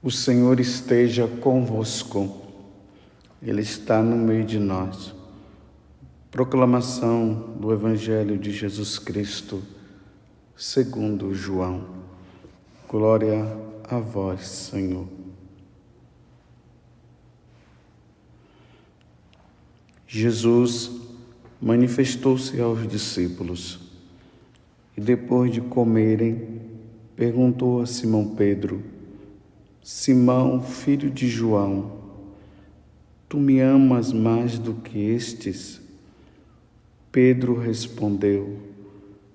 O Senhor esteja convosco, Ele está no meio de nós. Proclamação do Evangelho de Jesus Cristo, segundo João. Glória a vós, Senhor. Jesus manifestou-se aos discípulos e, depois de comerem, perguntou a Simão Pedro: Simão, filho de João, tu me amas mais do que estes? Pedro respondeu: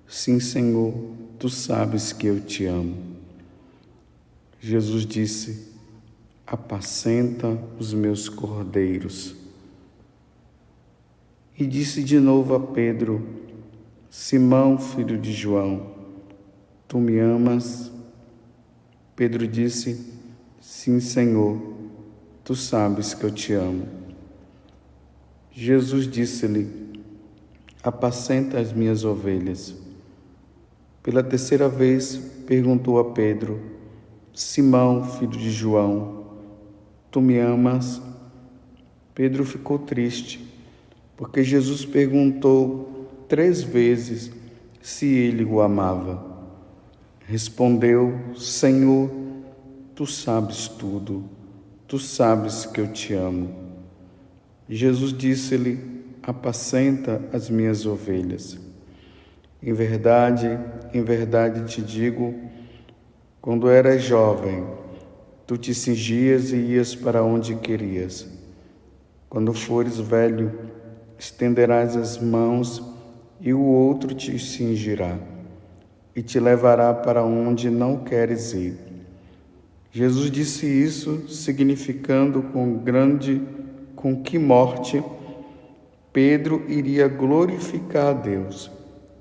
Sim, Senhor, tu sabes que eu te amo. Jesus disse: Apacenta os meus cordeiros. E disse de novo a Pedro: Simão, filho de João, tu me amas? Pedro disse: Sim, Senhor, tu sabes que eu te amo. Jesus disse-lhe: Apacenta as minhas ovelhas. Pela terceira vez perguntou a Pedro: Simão, filho de João, tu me amas? Pedro ficou triste, porque Jesus perguntou 3 vezes se ele o amava. Respondeu: Senhor, tu sabes tudo, tu sabes que eu te amo. Jesus disse-lhe: Apacenta as minhas ovelhas. Em verdade te digo, quando eras jovem, tu te cingias e ias para onde querias. Quando fores velho, estenderás as mãos e o outro te cingirá e te levará para onde não queres ir. Jesus disse isso, significando com que morte Pedro iria glorificar a Deus,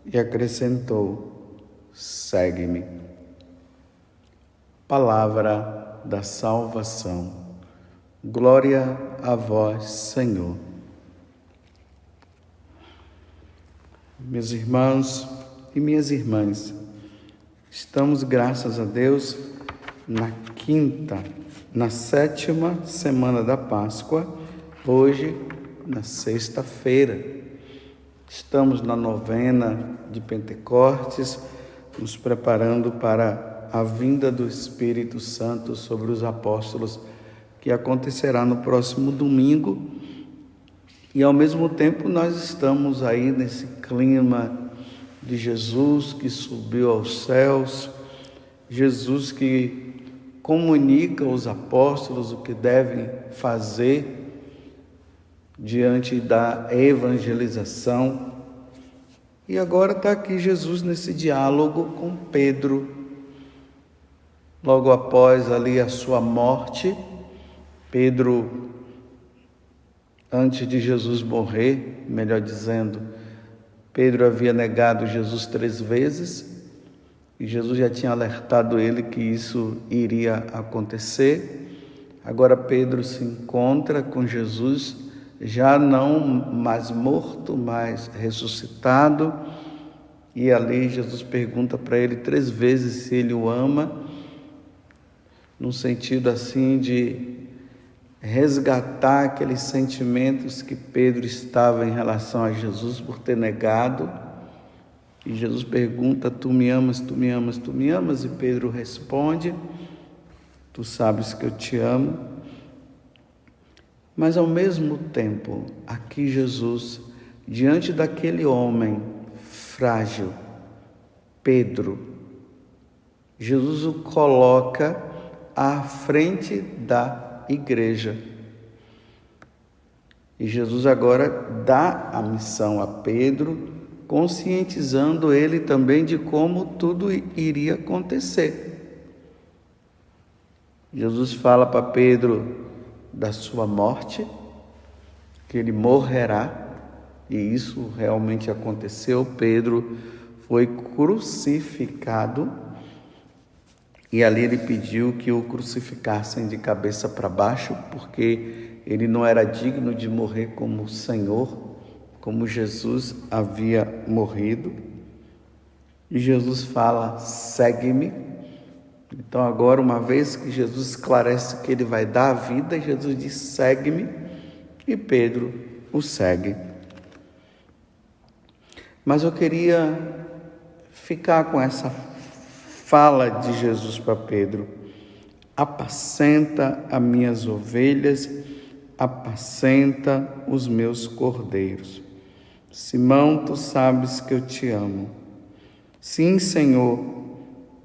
e acrescentou: Segue-me. Palavra da salvação. Glória a vós, Senhor. Meus irmãos e minhas irmãs, estamos, graças a Deus, na 7ª semana da Páscoa, hoje, na sexta-feira. Estamos na novena de Pentecostes, nos preparando para a vinda do Espírito Santo sobre os apóstolos, que acontecerá no próximo domingo. E, ao mesmo tempo, nós estamos aí nesse clima de Jesus que subiu aos céus, Jesus que comunica aos apóstolos o que devem fazer diante da evangelização. E agora está aqui Jesus nesse diálogo com Pedro. Logo após ali a sua morte, Pedro, antes de Jesus morrer, melhor dizendo, Pedro havia negado Jesus 3 vezes, e Jesus já tinha alertado ele que isso iria acontecer. Agora Pedro se encontra com Jesus, já não mais morto, mas ressuscitado, e ali Jesus pergunta para ele 3 vezes se ele o ama, num sentido assim de resgatar aqueles sentimentos que Pedro estava em relação a Jesus por ter negado. E Jesus pergunta: Tu me amas, tu me amas, tu me amas? E Pedro responde: Tu sabes que eu te amo. Mas ao mesmo tempo, aqui Jesus, diante daquele homem frágil, Pedro, Jesus o coloca à frente da igreja. E Jesus agora dá a missão a Pedro, conscientizando ele também de como tudo iria acontecer. Jesus fala para Pedro da sua morte, que ele morrerá, e isso realmente aconteceu. Pedro foi crucificado, e ali ele pediu que o crucificassem de cabeça para baixo, porque ele não era digno de morrer como o Senhor, como Jesus havia morrido. E Jesus fala: segue-me. Então agora, uma vez que Jesus esclarece que ele vai dar a vida, Jesus diz: segue-me, e Pedro o segue. Mas eu queria ficar com essa fala de Jesus para Pedro: apacenta as minhas ovelhas, apacenta os meus cordeiros. Simão, tu sabes que eu te amo. Sim, Senhor,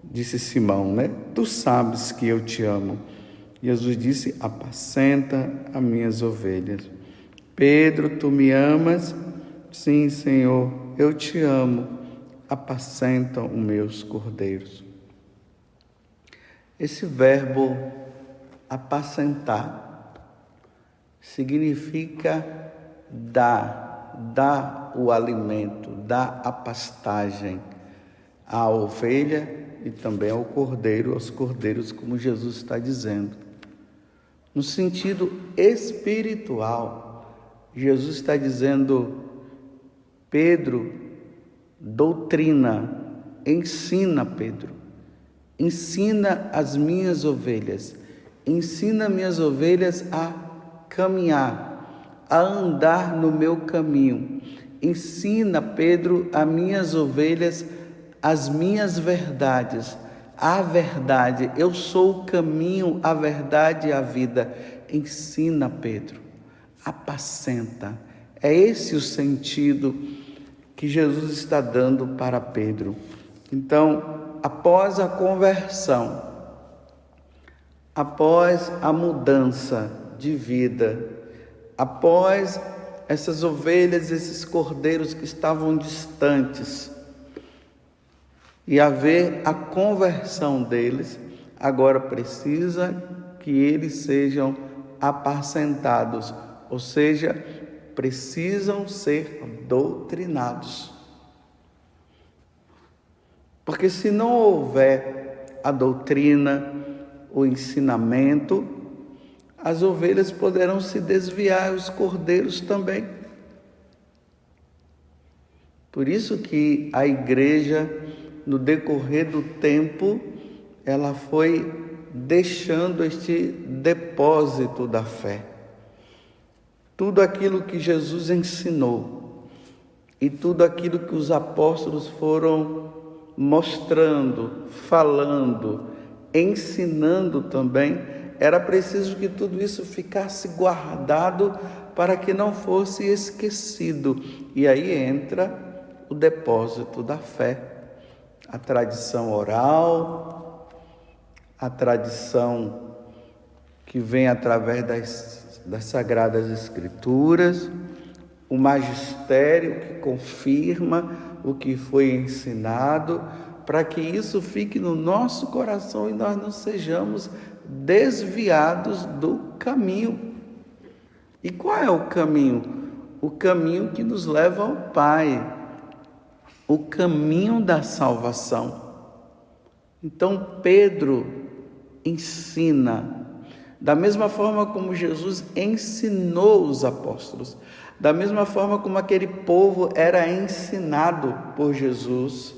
disse Simão, né? Tu sabes que eu te amo. Jesus disse: apacenta as minhas ovelhas. Pedro, tu me amas? Sim, Senhor, eu te amo. Apacenta os meus cordeiros. Esse verbo apacentar significa dar o alimento, dar a pastagem à ovelha e também ao cordeiro, aos cordeiros, como Jesus está dizendo. No sentido espiritual, Jesus está dizendo: Pedro, doutrina, ensina, Pedro, ensina as minhas ovelhas, ensina minhas ovelhas a caminhar, a andar no meu caminho. Ensina, Pedro, as minhas ovelhas as minhas verdades, a verdade. Eu sou o caminho, a verdade e a vida. Ensina, Pedro, apacenta. É esse o sentido que Jesus está dando para Pedro. Então, após a conversão, após a mudança de vida, após essas ovelhas, esses cordeiros que estavam distantes, e haver a conversão deles, agora precisa que eles sejam apacentados, ou seja, precisam ser doutrinados. Porque se não houver a doutrina, o ensinamento, as ovelhas poderão se desviar, os cordeiros também. Por isso que a igreja, no decorrer do tempo, ela foi deixando este depósito da fé. Tudo aquilo que Jesus ensinou e tudo aquilo que os apóstolos foram mostrando, falando, ensinando também, era preciso que tudo isso ficasse guardado para que não fosse esquecido. E aí entra o depósito da fé. A tradição oral, a tradição que vem através das Sagradas Escrituras, o magistério que confirma o que foi ensinado, para que isso fique no nosso coração e nós não sejamos desviados do caminho. E qual é o caminho? O caminho que nos leva ao Pai, o caminho da salvação. Então Pedro ensina, da mesma forma como Jesus ensinou os apóstolos, da mesma forma como aquele povo era ensinado por Jesus.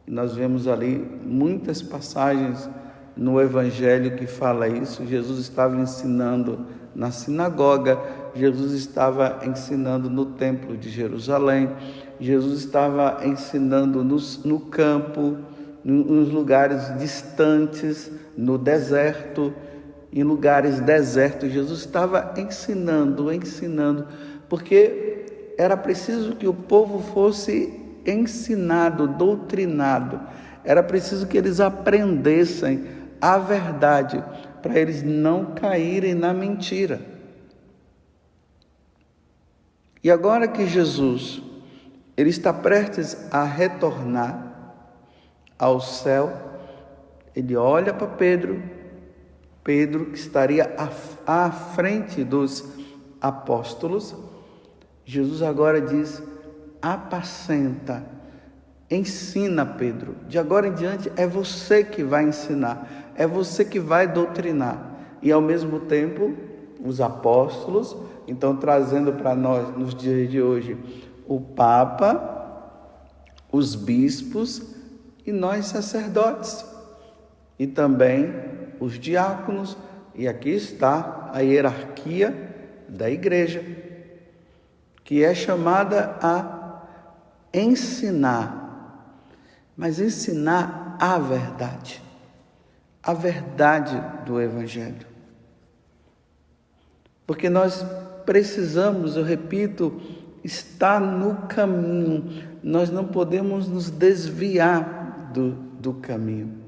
Nós vemos ali muitas passagens no Evangelho que fala isso. Jesus estava ensinando na sinagoga, Jesus estava ensinando no templo de Jerusalém, Jesus estava ensinando no campo, nos lugares distantes, no deserto, em lugares desertos. Jesus estava ensinando, porque era preciso que o povo fosse ensinado, doutrinado. Era preciso que eles aprendessem a verdade, para eles não caírem na mentira. E agora que Jesus, ele está prestes a retornar ao céu, ele olha para Pedro que estaria à frente dos apóstolos. Jesus agora diz: apacenta, ensina, Pedro. De agora em diante é você que vai ensinar, é você que vai doutrinar. E ao mesmo tempo, os apóstolos, então trazendo para nós nos dias de hoje, o Papa, os bispos e nós sacerdotes. e também os diáconos, e aqui está a hierarquia da igreja, que é chamada a ensinar, mas ensinar a verdade do Evangelho. Porque nós precisamos, eu repito, estar no caminho, nós não podemos nos desviar do caminho.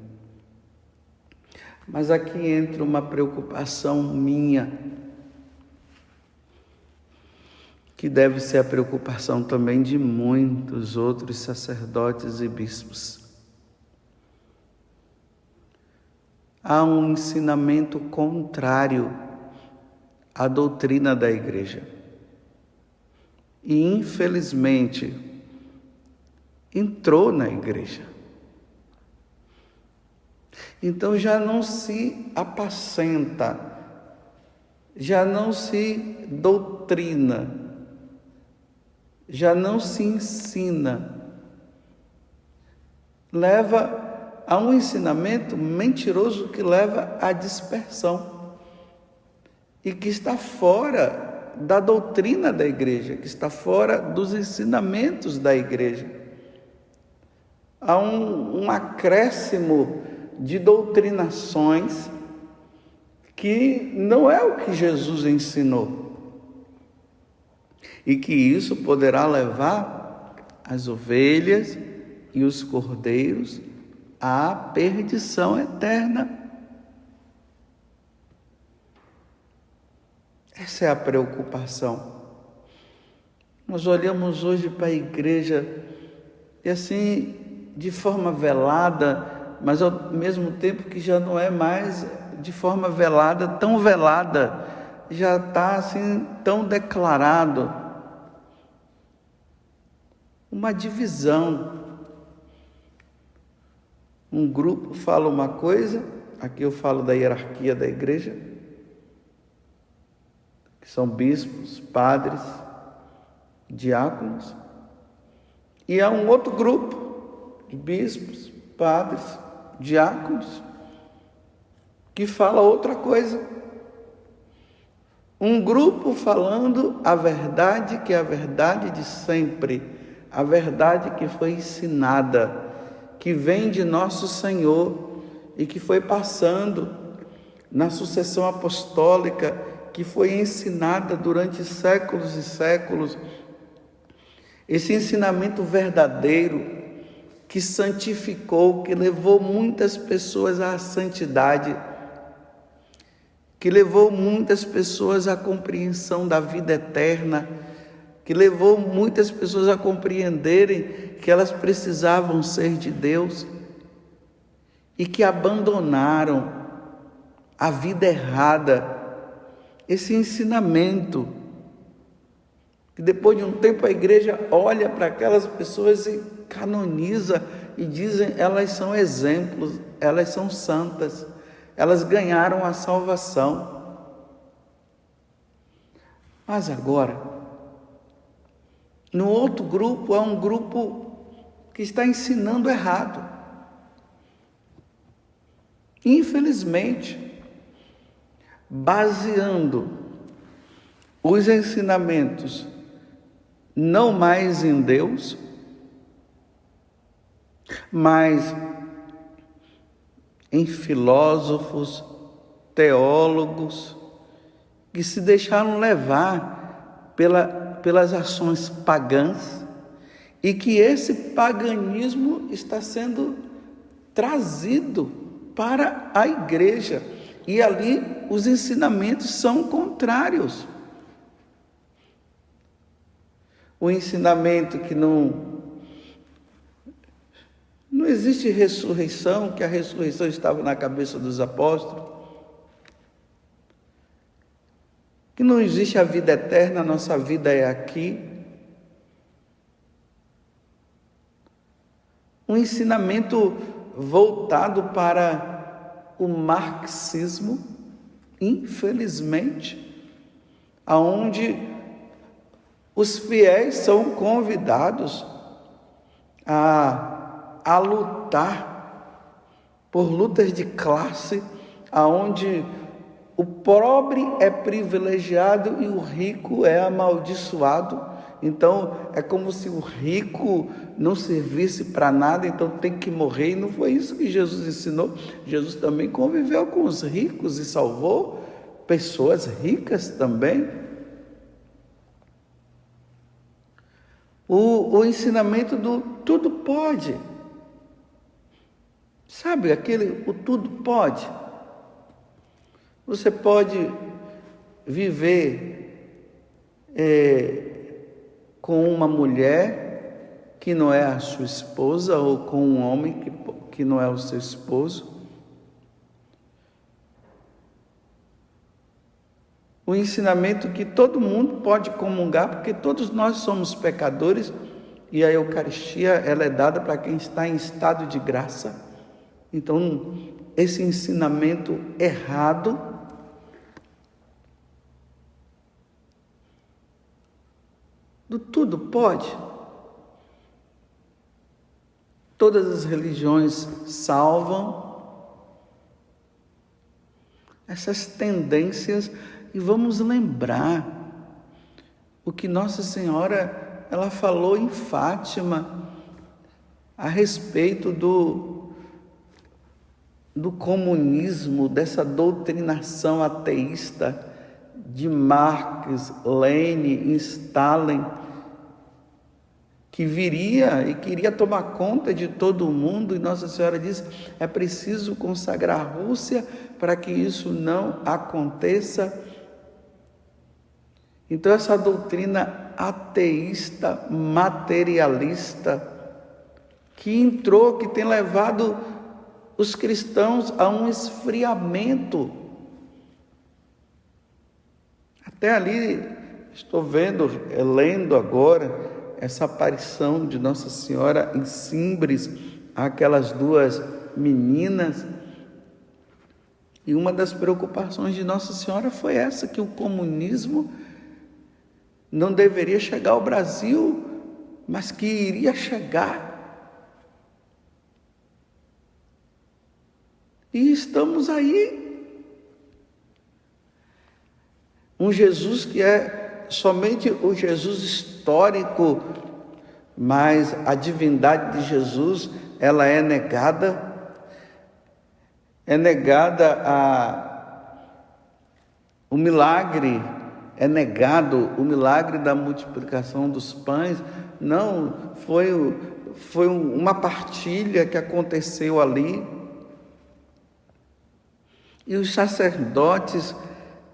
Mas aqui entra uma preocupação minha, que deve ser a preocupação também de muitos outros sacerdotes e bispos. Há um ensinamento contrário à doutrina da igreja. E, infelizmente, entrou na igreja. Então já não se apacenta, já não se doutrina, já não se ensina. Leva a um ensinamento mentiroso que leva à dispersão e que está fora da doutrina da igreja, que está fora dos ensinamentos da igreja. Há um acréscimo de doutrinações que não é o que Jesus ensinou, e que isso poderá levar as ovelhas e os cordeiros à perdição eterna. Essa é a preocupação. Nós olhamos hoje para a igreja e assim, de forma velada, mas ao mesmo tempo que já não é mais de forma velada, tão velada, já está assim tão declarado. Uma divisão. Um grupo fala uma coisa, aqui eu falo da hierarquia da igreja, que são bispos, padres, diáconos, e há um outro grupo de bispos, padres, diáconos, que fala outra coisa. Um grupo falando a verdade, que é a verdade de sempre, a verdade que foi ensinada, que vem de nosso Senhor e que foi passando na sucessão apostólica, que foi ensinada durante séculos e séculos. Esse ensinamento verdadeiro, que santificou, que levou muitas pessoas à santidade, que levou muitas pessoas à compreensão da vida eterna, que levou muitas pessoas a compreenderem que elas precisavam ser de Deus e que abandonaram a vida errada, esse ensinamento, que depois de um tempo a igreja olha para aquelas pessoas e canoniza e dizem, elas são exemplos, elas são santas, elas ganharam a salvação. Mas agora, no outro grupo, há um grupo que está ensinando errado. Infelizmente, baseando os ensinamentos não mais em Deus, mas em filósofos, teólogos, que se deixaram levar pelas ações pagãs, e que esse paganismo está sendo trazido para a igreja, e ali os ensinamentos são contrários. O ensinamento que não existe ressurreição, que a ressurreição estava na cabeça dos apóstolos, que não existe a vida eterna, a nossa vida é aqui. Um ensinamento voltado para o marxismo, infelizmente, aonde os fiéis são convidados a lutar por lutas de classe, aonde o pobre é privilegiado e o rico é amaldiçoado. Então, é como se o rico não servisse para nada, então tem que morrer. E não foi isso que Jesus ensinou. Jesus também conviveu com os ricos e salvou pessoas ricas também. O ensinamento do tudo pode. Sabe aquele, o tudo pode? Você pode viver com uma mulher que não é a sua esposa, ou com um homem que não é o seu esposo. O ensinamento que todo mundo pode comungar, porque todos nós somos pecadores, e a Eucaristia ela é dada para quem está em estado de graça. Então, esse ensinamento errado do tudo pode. Todas as religiões salvam essas tendências, e vamos lembrar o que Nossa Senhora ela falou em Fátima a respeito do comunismo, dessa doutrinação ateísta de Marx, Lenin, Stalin, que viria e queria tomar conta de todo o mundo. E Nossa Senhora diz: é preciso consagrar a Rússia para que isso não aconteça. Então, essa doutrina ateísta, materialista, que entrou, que tem levado os cristãos a um esfriamento. Até ali, estou lendo agora, essa aparição de Nossa Senhora em Simbres, aquelas duas meninas. E uma das preocupações de Nossa Senhora foi essa, que o comunismo não deveria chegar ao Brasil, mas que iria chegar. E estamos aí. Um Jesus que é somente o Jesus histórico, mas a divindade de Jesus, ela é negada. O milagre é negado, o milagre da multiplicação dos pães. Não, foi uma partilha que aconteceu ali. E os sacerdotes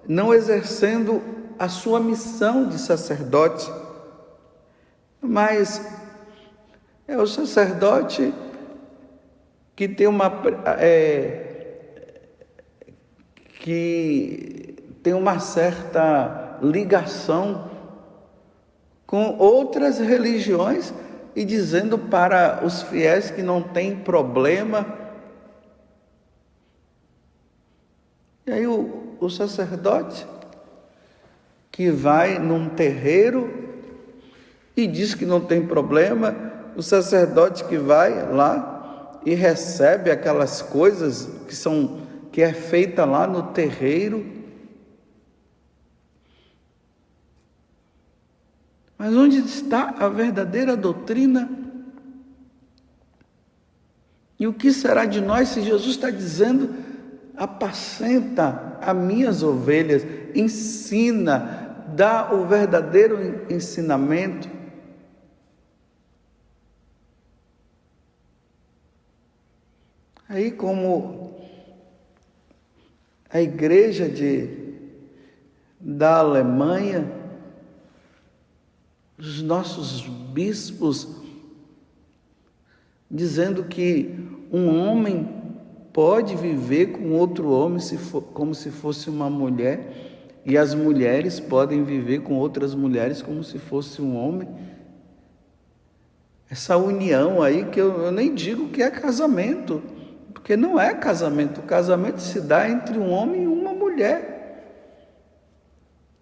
não exercendo a sua missão de sacerdote, mas é o sacerdote que tem uma certa ligação com outras religiões, e dizendo para os fiéis que não tem problema. E aí o sacerdote que vai num terreiro e diz que não tem problema, o sacerdote que vai lá e recebe aquelas coisas que é feita lá no terreiro. Mas onde está a verdadeira doutrina? E o que será de nós se Jesus está dizendo: apacenta as minhas ovelhas, ensina, dá o verdadeiro ensinamento? Aí, como a igreja da Alemanha, os nossos bispos dizendo que um homem pode viver com outro homem como se fosse uma mulher, e as mulheres podem viver com outras mulheres como se fosse um homem. Essa união aí, que eu nem digo que é casamento, porque não é casamento. O casamento se dá entre um homem e uma mulher.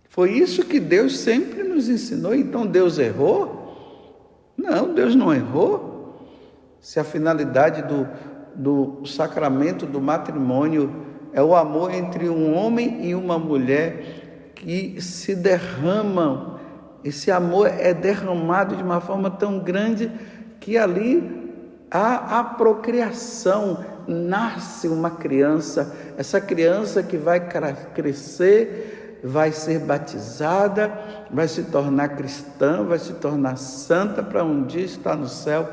Foi isso que Deus sempre nos ensinou. Então Deus errou? Não, Deus não errou. Se a finalidade do sacramento do matrimônio é o amor entre um homem e uma mulher que se derramam. Esse amor é derramado de uma forma tão grande que ali há a procriação, nasce uma criança. Essa criança que vai crescer, vai ser batizada, vai se tornar cristã, vai se tornar santa para um dia estar no céu.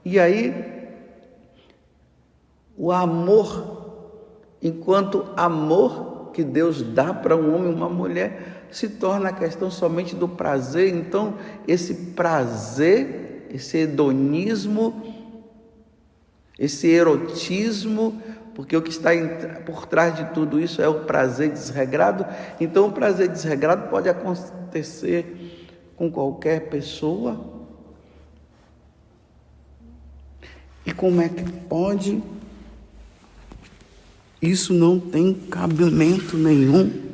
E aí, o amor, enquanto amor que Deus dá para um homem e uma mulher, se torna a questão somente do prazer. Então, esse prazer, esse hedonismo, esse erotismo, porque o que está por trás de tudo isso é o prazer desregrado. Então, o prazer desregrado pode acontecer com qualquer pessoa. E como é que pode? Isso não tem cabimento nenhum.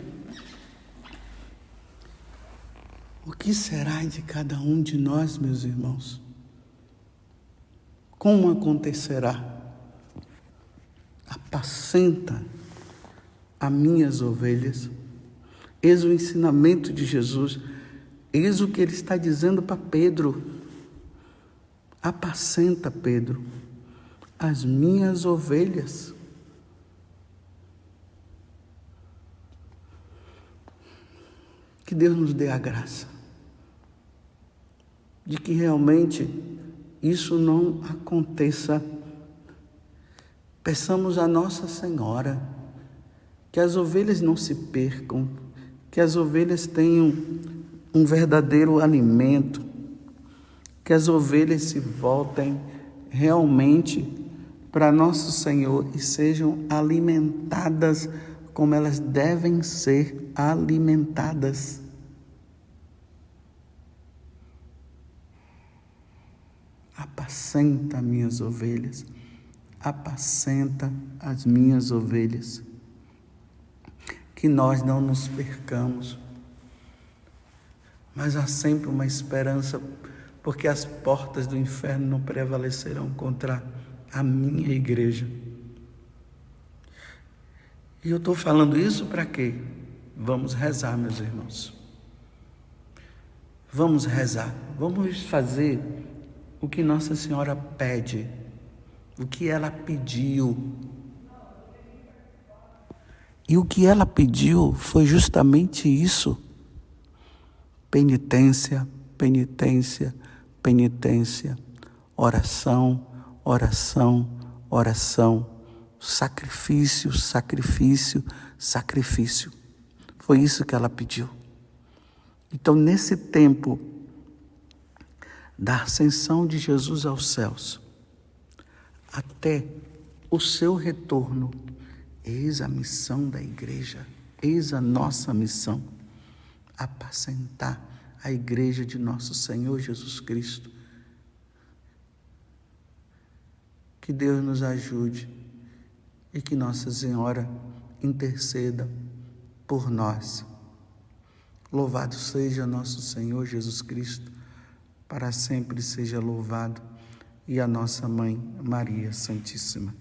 O que será de cada um de nós, meus irmãos? Como acontecerá? Apacenta as minhas ovelhas. Eis o ensinamento de Jesus. Eis o que ele está dizendo para Pedro. Apacenta, Pedro, as minhas ovelhas. Que Deus nos dê a graça de que realmente isso não aconteça. Peçamos a Nossa Senhora que as ovelhas não se percam, que as ovelhas tenham um verdadeiro alimento, que as ovelhas se voltem realmente para Nosso Senhor e sejam alimentadas como elas devem ser alimentadas. Apacenta minhas ovelhas, apacenta as minhas ovelhas. Que nós não nos percamos, mas há sempre uma esperança, porque as portas do inferno não prevalecerão contra a minha igreja. E eu estou falando isso para quê? Vamos rezar, meus irmãos. Vamos rezar, vamos fazer o que Nossa Senhora pede, o que ela pediu. E o que ela pediu foi justamente isso: penitência, penitência, penitência, oração, oração, oração, sacrifício, sacrifício, sacrifício. Foi isso que ela pediu. Então, nesse tempo da ascensão de Jesus aos céus, até o seu retorno, eis a missão da igreja, eis a nossa missão: apacentar a igreja de nosso Senhor Jesus Cristo. Que Deus nos ajude e que Nossa Senhora interceda por nós. Louvado seja nosso Senhor Jesus Cristo, para sempre seja louvado, e a nossa Mãe Maria Santíssima.